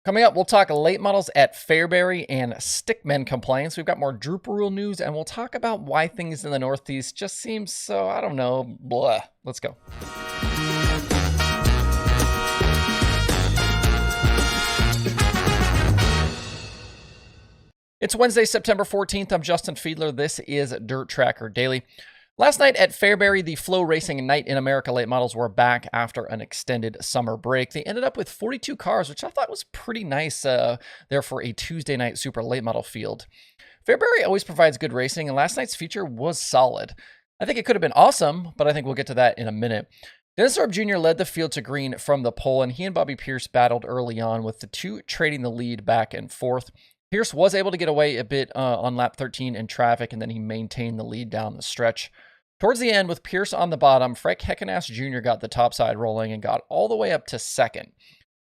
Coming up, we'll talk late models at Fairbury and stickmen complaints. We've got more Droop Rule news, and we'll talk about why things in the Northeast just seem so, I don't know, blah. Let's go. It's Wednesday, September 14th. I'm Justin Fiedler. This is DIRTcar Daily. Last night at Fairbury, the FloRacing Night in America late models were back after an extended summer break. They ended up with 42 cars, which I thought was pretty nice there for a Tuesday night super late model field. Fairbury always provides good racing, and last night's feature was solid. I think it could have been awesome, but I think we'll get to that in a minute. Dennis Thorpe Jr. led the field to green from the pole, and he and Bobby Pierce battled early on, with the two trading the lead back and forth. Pierce was able to get away a bit on lap 13 in traffic, and then he maintained the lead down the stretch. Towards the end, with Pierce on the bottom, Frank Heckenass Jr. got the topside rolling and got all the way up to second.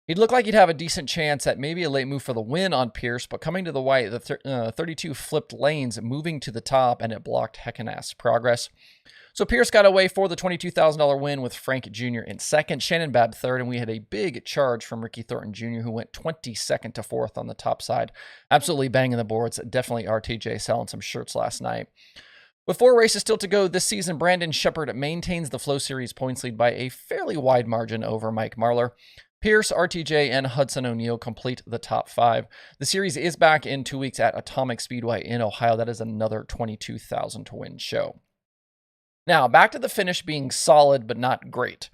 He'd look like he'd have a decent chance at maybe a late move for the win on Pierce, but coming to the white, the 32 flipped lanes, moving to the top, and it blocked Heckenass' progress. So Pierce got away for the $22,000 win with Frank Jr. in second, Shannon Babb third, and we had a big charge from Ricky Thornton Jr., who went 22nd to fourth on the top side. Absolutely banging the boards. Definitely RTJ selling some shirts last night. With 4 races still to go this season, Brandon Shepard maintains the Flow Series points lead by a fairly wide margin over Mike Marlar. Pierce, RTJ, and Hudson O'Neal complete the top 5. The series is back in 2 weeks at Atomic Speedway in Ohio. That is another $22,000 to win show. Now, back to the finish being solid but not great.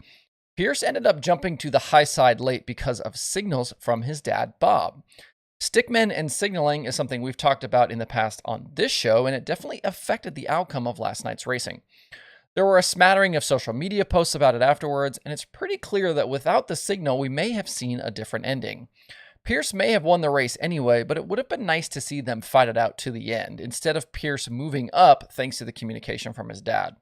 Pierce ended up jumping to the high side late because of signals from his dad, Bob. Stickmen and signaling is something we've talked about in the past on this show, and it definitely affected the outcome of last night's racing. There were a smattering of social media posts about it afterwards, and it's pretty clear that without the signal, we may have seen a different ending. Pierce may have won the race anyway, but it would have been nice to see them fight it out to the end, instead of Pierce moving up thanks to the communication from his dad.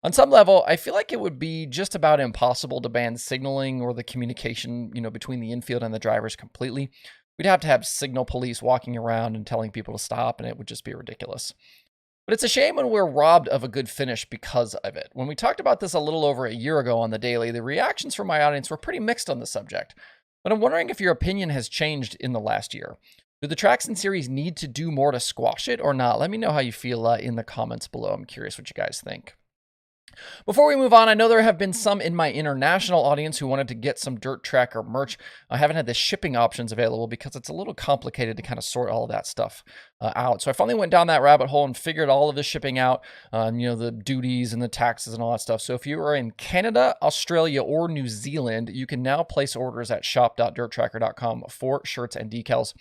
On some level, I feel like it would be just about impossible to ban signaling or the communication, between the infield and the drivers completely. We'd have to have signal police walking around and telling people to stop, and it would just be ridiculous. But it's a shame when we're robbed of a good finish because of it. When we talked about this a little over a year ago on the Daily, the reactions from my audience were pretty mixed on the subject. But I'm wondering if your opinion has changed in the last year. Do the tracks and series need to do more to squash it or not? Let me know how you feel in the comments below. I'm curious what you guys think. Before we move on, I know there have been some in my international audience who wanted to get some DIRTtracker merch. I haven't had the shipping options available because it's a little complicated to kind of sort all of that stuff out. So I finally went down that rabbit hole and figured all of the shipping out, the duties and the taxes and all that stuff. So if you are in Canada, Australia, or New Zealand, you can now place orders at shop.dirttracker.com for shirts and decals.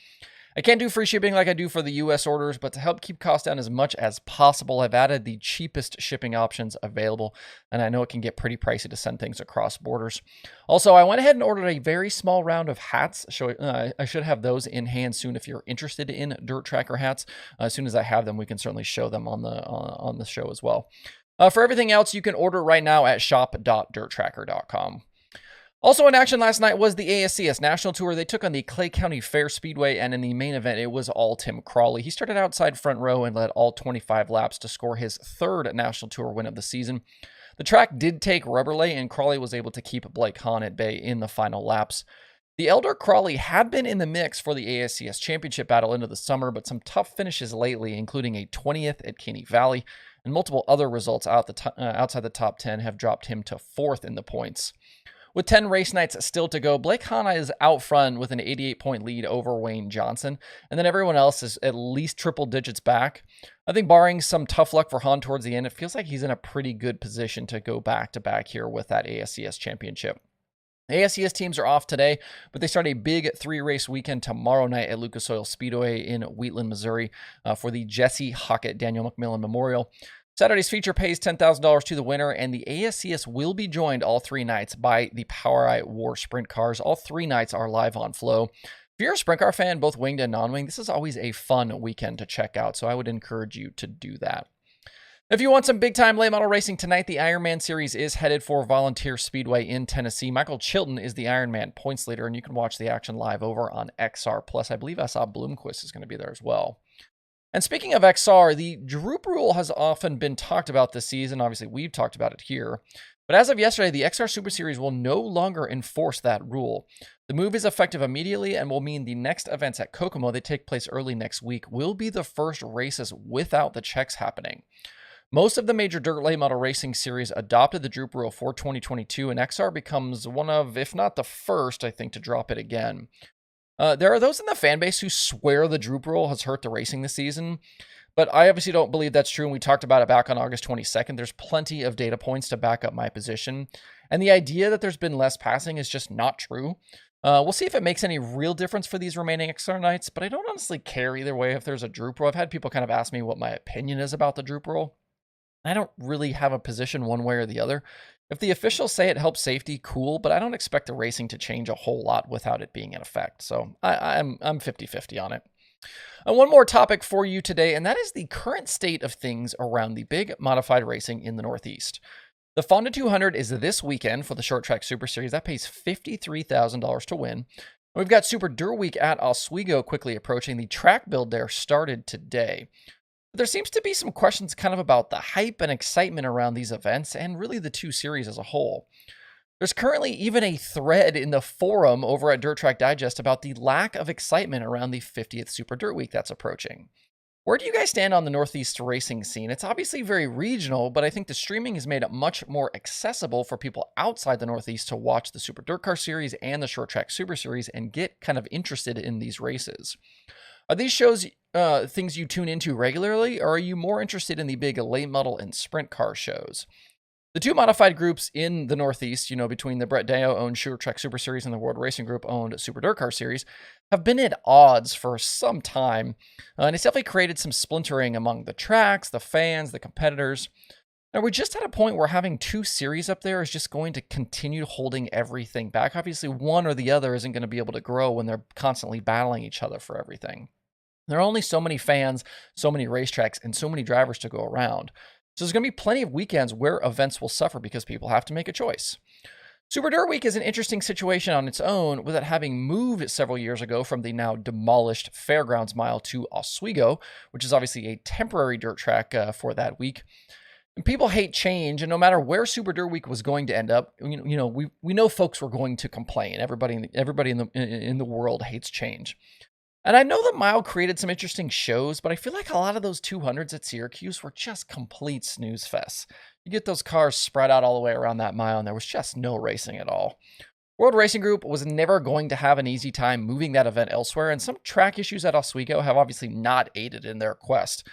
I can't do free shipping like I do for the US orders, but to help keep costs down as much as possible, I've added the cheapest shipping options available, and I know it can get pretty pricey to send things across borders. Also, I went ahead and ordered a very small round of hats. I should have those in hand soon if you're interested in DIRTtracker hats. As soon as I have them, we can certainly show them on the show as well. For everything else, you can order right now at shop.dirttracker.com. Also in action last night was the ASCS National Tour. They took on the Clay County Fair Speedway, and in the main event, it was all Tim Crawley. He started outside front row and led all 25 laps to score his 3rd National Tour win of the season. The track did take rubber lay, and Crawley was able to keep Blake Hahn at bay in the final laps. The elder Crawley had been in the mix for the ASCS Championship battle into the summer, but some tough finishes lately, including a 20th at Caney Valley, and multiple other results outside the top 10 have dropped him to 4th in the points. With 10 race nights still to go, Blake Hahn is out front with an 88-point lead over Wayne Johnson, and then everyone else is at least triple digits back. I think barring some tough luck for Hahn towards the end, it feels like he's in a pretty good position to go back-to-back here with that ASCS championship. The ASCS teams are off today, but they start a big 3-race weekend tomorrow night at Lucas Oil Speedway in Wheatland, Missouri for the Jesse Hockett Daniel McMillan Memorial. Saturday's feature pays $10,000 to the winner, and the ASCS will be joined all 3 nights by the POWRi War Sprint cars. All 3 nights are live on Flow. If you're a sprint car fan, both winged and non-winged, this is always a fun weekend to check out, so I would encourage you to do that. If you want some big-time late model racing tonight, the Ironman Series is headed for Volunteer Speedway in Tennessee. Michael Chilton is the Ironman points leader, and you can watch the action live over on XR+. I believe I saw Bloomquist is going to be there as well. And speaking of XR, the Droop Rule has often been talked about this season. Obviously, we've talked about it here. But as of yesterday, the XR Super Series will no longer enforce that rule. The move is effective immediately and will mean the next events at Kokomo that take place early next week will be the first races without the checks happening. Most of the major dirt late model racing series adopted the droop rule for 2022, and XR becomes one of, if not the first, I think, to drop it again. There are those in the fan base who swear the droop rule has hurt the racing this season, but I obviously don't believe that's true, and we talked about it back on August 22nd. There's plenty of data points to back up my position, and the idea that there's been less passing is just not true. We'll see if it makes any real difference for these remaining XR nights, but I don't honestly care either way if there's a droop rule. I've had people kind of ask me what my opinion is about the droop rule. I don't really have a position one way or the other. If the officials say it helps safety, cool, but I don't expect the racing to change a whole lot without it being in effect. So I'm 50-50 on it. And one more topic for you today, and that is the current state of things around the big modified racing in the Northeast. The Fonda 200 is this weekend for the Short Track Super Series. That pays $53,000 to win. We've got Super Dirt Week at Oswego quickly approaching. The track build there started today. But there seems to be some questions kind of about the hype and excitement around these events and really the two series as a whole. There's currently even a thread in the forum over at Dirt Track Digest about the lack of excitement around the 50th Super Dirt Week that's approaching. Where do you guys stand on the Northeast racing scene? It's obviously very regional, but I think the streaming has made it much more accessible for people outside the Northeast to watch the Super DIRTcar series and the Short Track Super Series and get kind of interested in these races. Are these shows things you tune into regularly, or are you more interested in the big late model and sprint car shows? The two modified groups in the Northeast, between the Brett Deyo-owned Short Track Super Series and the World Racing Group-owned Super DIRTcar Series, have been at odds for some time, and it's definitely created some splintering among the tracks, the fans, the competitors. Now, we're just at a point where having two series up there is just going to continue holding everything back. Obviously, one or the other isn't going to be able to grow when they're constantly battling each other for everything. There are only so many fans, so many racetracks, and so many drivers to go around. So there's going to be plenty of weekends where events will suffer because people have to make a choice. Super Dirt Week is an interesting situation on its own, with it having moved several years ago from the now demolished Fairgrounds Mile to Oswego, which is obviously a temporary dirt track for that week. And people hate change, and no matter where Super Dirt Week was going to end up, we know folks were going to complain. Everybody in the world hates change. And I know the mile created some interesting shows, but I feel like a lot of those 200s at Syracuse were just complete snooze fests. You get those cars spread out all the way around that mile, and there was just no racing at all. World Racing Group was never going to have an easy time moving that event elsewhere, and some track issues at Oswego have obviously not aided in their quest.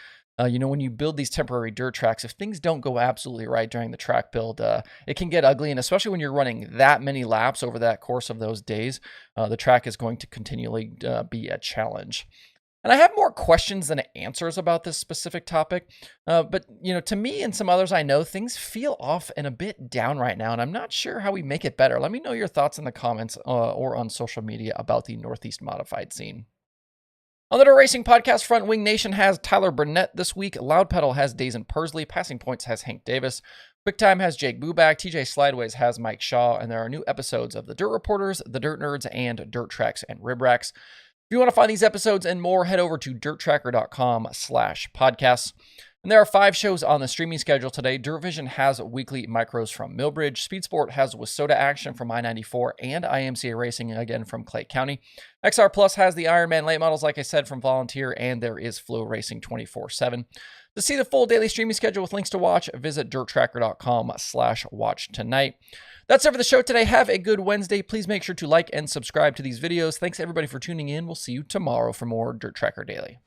When you build these temporary dirt tracks, if things don't go absolutely right during the track build, it can get ugly. And especially when you're running that many laps over that course of those days, the track is going to continually be a challenge. And I have more questions than answers about this specific topic. But to me and some others I know, things feel off and a bit down right now, and I'm not sure how we make it better. Let me know your thoughts in the comments or on social media about the Northeast modified scene. On the Dirt Racing Podcast front, Wing Nation has Tyler Burnett this week. Loud Pedal has Dazen Persley. Passing Points has Hank Davis. QuickTime has Jake Buback. TJ Slideways has Mike Shaw. And there are new episodes of The Dirt Reporters, The Dirt Nerds, and Dirt Tracks and Rib Racks. If you want to find these episodes and more, head over to dirttracker.com/podcasts. And there are 5 shows on the streaming schedule today. Dirt Vision has weekly micros from Millbridge. Speed Sport has Wissota Action from I-94 and IMCA Racing again from Clay County. XR Plus has the Ironman late models, like I said, from Volunteer, and there is FloRacing 24/7. To see the full daily streaming schedule with links to watch, visit dirttracker.com/watch tonight. That's it for the show today. Have a good Wednesday. Please make sure to like and subscribe to these videos. Thanks everybody for tuning in. We'll see you tomorrow for more Dirt Tracker Daily.